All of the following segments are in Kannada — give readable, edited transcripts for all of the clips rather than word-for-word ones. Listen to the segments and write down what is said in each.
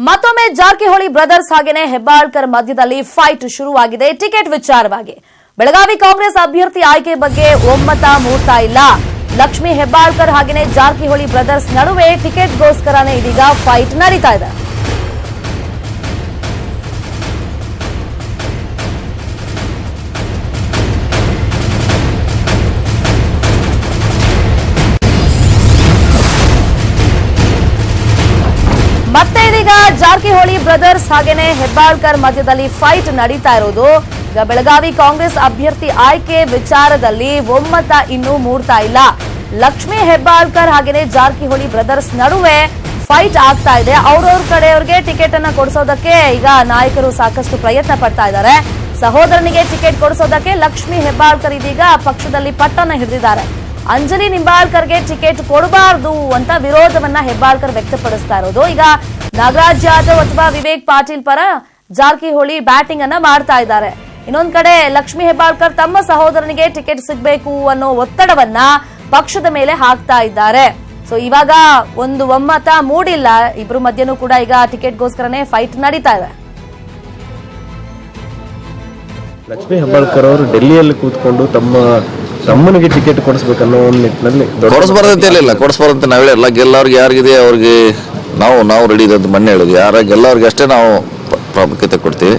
ಮತ್ತೊಮ್ಮೆ ಜಾರಕಿಹೊಳಿ ಬ್ರದರ್ಸ್ ಹಾಗೇನೆ ಹೆಬ್ಬಾಳ್ಕರ್ ಮಧ್ಯದಲ್ಲಿ ಫೈಟ್ ಶುರುವಾಗಿದೆ ಟಿಕೆಟ್ ವಿಚಾರವಾಗಿ. ಬೆಳಗಾವಿ ಕಾಂಗ್ರೆಸ್ ಅಭ್ಯರ್ಥಿ ಆಯ್ಕೆ ಬಗ್ಗೆ ಒಮ್ಮತ ಮೂಡ್ತಾ ಇಲ್ಲ. ಲಕ್ಷ್ಮೀ ಹೆಬ್ಬಾಳ್ಕರ್ ಹಾಗೇನೆ ಜಾರಕಿಹೊಳಿ ಬ್ರದರ್ಸ್ ನಡುವೆ ಟಿಕೆಟ್ಗೋಸ್ಕರನೇ ಇದೀಗ ಫೈಟ್ ನಡೀತಾ ಇದೆ. ಮತ್ತೆ ಇದೀಗ ಜಾರಕಿಹೊಳಿ ಬ್ರದರ್ಸ್ ಹಾಗೇನೆ ಹೆಬ್ಬಾಳ್ಕರ್ ಮಧ್ಯದಲ್ಲಿ ಫೈಟ್ ನಡೀತಾ ಇರೋದು. ಈಗ ಬೆಳಗಾವಿ ಕಾಂಗ್ರೆಸ್ ಅಭ್ಯರ್ಥಿ ಆಯ್ಕೆ ವಿಚಾರದಲ್ಲಿ ಒಮ್ಮತ ಇನ್ನೂ ಮೂಡ್ತಾ ಇಲ್ಲ. ಲಕ್ಷ್ಮೀ ಹೆಬ್ಬಾಳ್ಕರ್ ಹಾಗೇನೆ ಜಾರಕಿಹೊಳಿ ಬ್ರದರ್ಸ್ ನಡುವೆ ಫೈಟ್ ಆಗ್ತಾ ಇದೆ. ಅವ್ರವ್ರ ಕಡೆಯವ್ರಿಗೆ ಟಿಕೆಟ್ ಅನ್ನ ಕೊಡಿಸೋದಕ್ಕೆ ಈಗ ನಾಯಕರು ಸಾಕಷ್ಟು ಪ್ರಯತ್ನ ಪಡ್ತಾ ಇದ್ದಾರೆ. ಸಹೋದರನಿಗೆ ಟಿಕೆಟ್ ಕೊಡಿಸೋದಕ್ಕೆ ಲಕ್ಷ್ಮೀ ಹೆಬ್ಬಾಳ್ಕರ್ ಇದೀಗ ಪಕ್ಷದಲ್ಲಿ ಪಟ್ಟನ್ನ ಹಿಡಿದಿದ್ದಾರೆ. ಅಂಜಲಿ ನಿಂಬಾಳ್ಕರ್ಗೆ ಟಿಕೆಟ್ ಕೊಡಬಾರದು ಅಂತ ವಿರೋಧವನ್ನ ಹೆಬ್ಬಾಳ್ಕರ್ ವ್ಯಕ್ತಪಡಿಸ್ತಾ ಇರೋದು. ಈಗ ನಾಗರಾಜ್ ಯಾದವ್ ಅಥವಾ ವಿವೇಕ್ ಪಾಟೀಲ್ ಪರ ಜಾರಕಿಹೊಳಿ ಬ್ಯಾಟಿಂಗ್ ಅನ್ನ ಮಾಡ್ತಾ ಇದ್ದಾರೆ. ಇನ್ನೊಂದ್ ಕಡೆ ಲಕ್ಷ್ಮೀ ಹೆಬ್ಬಾಳ್ಕರ್ ತಮ್ಮ ಸಹೋದರನಿಗೆ ಟಿಕೆಟ್ ಸಿಗಬೇಕು ಅನ್ನೋ ಒತ್ತಡವನ್ನ ಪಕ್ಷದ ಮೇಲೆ ಹಾಕ್ತಾ ಇದ್ದಾರೆ. ಸೊ ಇವಾಗ ಒಂದು ಒಮ್ಮತ ಮೂಡಿಲ್ಲ. ಇಬ್ರು ಮಧ್ಯನೂ ಕೂಡ ಈಗ ಟಿಕೆಟ್ಗೋಸ್ಕರನೇ ಫೈಟ್ ನಡೀತಾ ಇದೆ. ಲಕ್ಷ್ಮೀ ಹೆಬ್ಬಾಳ್ಕರ್ ಅವರು ಡೆಲ್ಲಿಯಲ್ಲಿ ಕೂತ್ಕೊಂಡು ತಮ್ಮನಿಗೆ ಟಿಕೆಟ್ ಕೊಡಿಸ್ಬೇಕನ್ನೋ ಒಂದು ನಿಟ್ಟಿನಲ್ಲಿ ಕೊಡಿಸ್ಬಾರ್ದಂತ ನಾವೇ ಇಲ್ಲ. ಗೆಲ್ಲವ್ರಿಗೆ ಯಾರಿಗಿದೆ ಅವ್ರಿಗೆ ನಾವು ರೆಡಿ ಇದೆ ಅಂತ ಮೊನ್ನೆ ಹೇಳಿದ್ವಿ. ಗೆಲ್ಲವ್ರಿಗೆ ಅಷ್ಟೇ ನಾವು ಪ್ರಾಮುಖ್ಯತೆ ಕೊಡ್ತೀವಿ.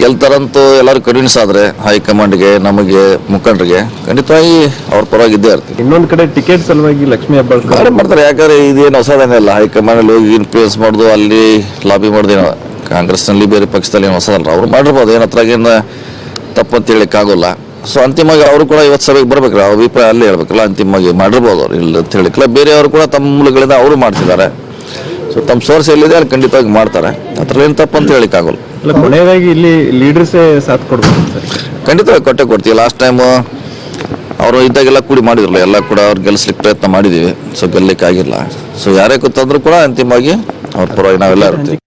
ಗೆಲ್ತಾರಂತೂ ಎಲ್ಲರೂ ಕನ್ವಿನ್ಸ್ ಆದ್ರೆ ಹೈಕಮಾಂಡ್ಗೆ ನಮಗೆ ಮುಖಂಡರಿಗೆ ಖಂಡಿತವಾಗಿ ಅವ್ರ ಪರವಾಗಿ ಇದ್ದೇ ಇರ್ತೀವಿ. ಇನ್ನೊಂದು ಕಡೆ ಟಿಕೆಟ್ ಸಲುವಾಗಿ ಲಕ್ಷ್ಮೀ ಹೆಬ್ಬಾಳ್ಕರ್ ಮಾಡ್ತಾರೆ. ಯಾಕಂದ್ರೆ ಇದೇನು ಹೊಸದೇನೆ ಇಲ್ಲ. ಹೈಕಮಾಂಡ್ ಹೋಗಿ ಇನ್ಫ್ಲೂಯೆನ್ಸ್ ಮಾಡೋದು, ಅಲ್ಲಿ ಲಾಬಿ ಮಾಡೋದೇನೋ ಕಾಂಗ್ರೆಸ್ನಲ್ಲಿ ಬೇರೆ ಪಕ್ಷದಲ್ಲಿ ಏನು ಹೊಸದಲ್ಲ. ಅವ್ರು ಮಾಡಿರ್ಬೋದು, ಏನತ್ರಾಗೇನು ತಪ್ಪಂತ ಹೇಳಿಕ್ಕಾಗೋಲ್ಲ. ಸೊ ಅಂತಿಮವಾಗಿ ಅವರು ಕೂಡ ಇವತ್ತು ಸಭೆಗೆ ಬರ್ಬೇಕಲ್ಲ, ಅವ್ರ ಅಭಿಪ್ರಾಯ ಅಲ್ಲೇ ಹೇಳ್ಬೇಕಲ್ಲ. ಅಂತಿಮವಾಗಿ ಮಾಡಿರ್ಬೋದು ಅವ್ರು, ಇಲ್ಲ ಅಂತ ಹೇಳಿಕಲ್ಲ. ಬೇರೆಯವರು ಕೂಡ ತಮ್ಮ ಮೂಲಗಳಿಂದ ಅವರು ಮಾಡ್ತಿದ್ದಾರೆ. ಸೊ ತಮ್ಮ ಸೋರ್ಸ್ ಎಲ್ಲಿದೆ ಅಲ್ಲಿ ಖಂಡಿತವಾಗಿ ಮಾಡ್ತಾರೆ. ಅದ್ರಲ್ಲಿ ಏನು ತಪ್ಪಂತ ಹೇಳಿಕ್ಕಾಗಲ್ಲ. ಕೊನೆಯದಾಗಿ ಇಲ್ಲಿ ಲೀಡರ್ಸೇ ಸಾಥ್ ಕೊಡ್ಬೇಕು ಸರ್. ಖಂಡಿತವಾಗಿ ಕೊಡ್ತೀವಿ. ಲಾಸ್ಟ್ ಟೈಮ್ ಅವರು ಇದ್ದಾಗೆಲ್ಲ ಕೂಡಿ ಮಾಡಿದ್ರಲ್ಲ, ಎಲ್ಲ ಕೂಡ ಅವ್ರು ಗೆಲ್ಲಿಸ್ಲಿಕ್ಕೆ ಪ್ರಯತ್ನ ಮಾಡಿದ್ದೀವಿ. ಸೊ ಗೆಲ್ಲಲಿಕ್ಕೆ ಆಗಿಲ್ಲ. ಸೊ ಯಾರೇ ಕೂತಂದ್ರೂ ಕೂಡ ಅಂತಿಮವಾಗಿ ಅವ್ರ ಪರವಾಗಿ ನಾವೆಲ್ಲ ಇರ್ತೀವಿ.